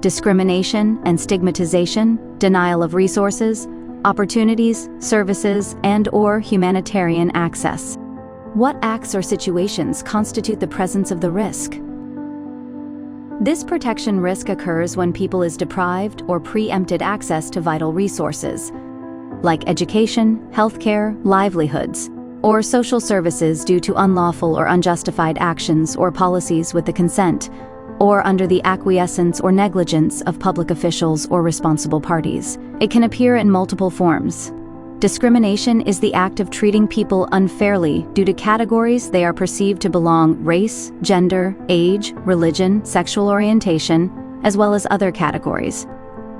discrimination and stigmatization, denial of resources, opportunities, services, and/or humanitarian access. What acts or situations constitute the presence of the risk? This protection risk occurs when people is deprived or preempted access to vital resources, like education, healthcare, livelihoods, or social services due to unlawful or unjustified actions or policies with the consent, or under the acquiescence or negligence of public officials or responsible parties. It can appear in multiple forms. Discrimination is the act of treating people unfairly due to categories they are perceived to belong: race, gender, age, religion, sexual orientation, as well as other categories.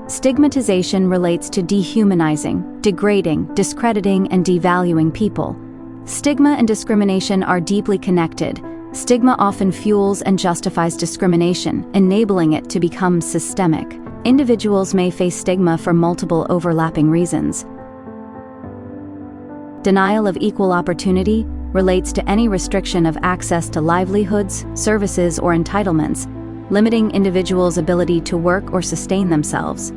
Stigmatization relates to dehumanizing, degrading, discrediting, and devaluing people. Stigma and discrimination are deeply connected. Stigma often fuels and justifies discrimination, enabling it to become systemic. Individuals may face stigma for multiple overlapping reasons. Denial of equal opportunity relates to any restriction of access to livelihoods, services, or entitlements, limiting individuals' ability to work or sustain themselves.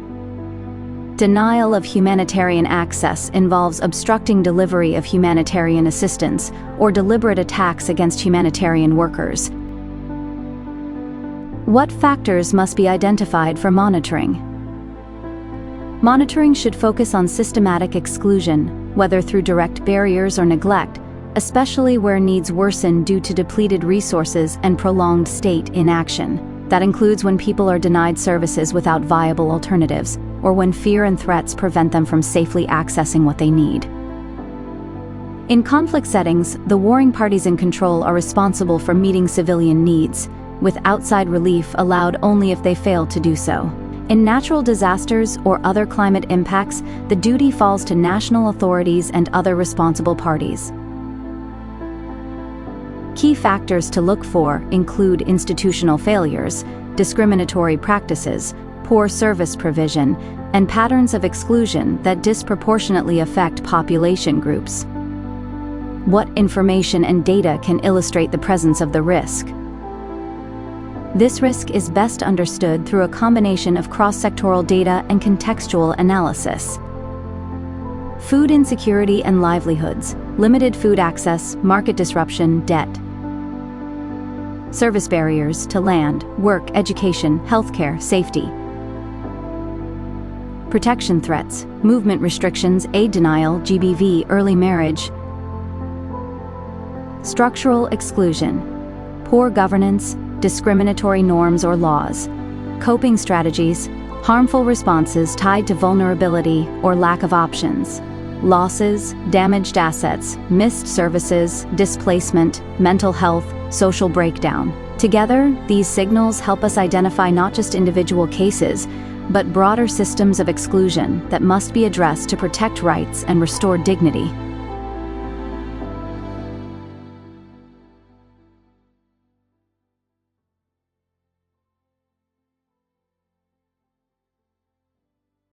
Denial of humanitarian access involves obstructing delivery of humanitarian assistance or deliberate attacks against humanitarian workers. What factors must be identified for monitoring? Monitoring should focus on systematic exclusion, whether through direct barriers or neglect, especially where needs worsen due to depleted resources and prolonged state inaction. That includes when people are denied services without viable alternatives, or when fear and threats prevent them from safely accessing what they need. In conflict settings, the warring parties in control are responsible for meeting civilian needs, with outside relief allowed only if they fail to do so. In natural disasters or other climate impacts, the duty falls to national authorities and other responsible parties. Key factors to look for include institutional failures, discriminatory practices, poor service provision, and patterns of exclusion that disproportionately affect population groups. What information and data can illustrate the presence of the risk? This risk is best understood through a combination of cross-sectoral data and contextual analysis. Food insecurity and livelihoods, limited food access, market disruption, debt. Service barriers to land, work, education, healthcare, safety. Protection threats, movement restrictions, aid denial, GBV, early marriage. Structural exclusion, poor governance, discriminatory norms or laws. Coping strategies, harmful responses tied to vulnerability or lack of options. Losses, damaged assets, missed services, displacement, mental health, social breakdown. Together, these signals help us identify not just individual cases, but broader systems of exclusion that must be addressed to protect rights and restore dignity.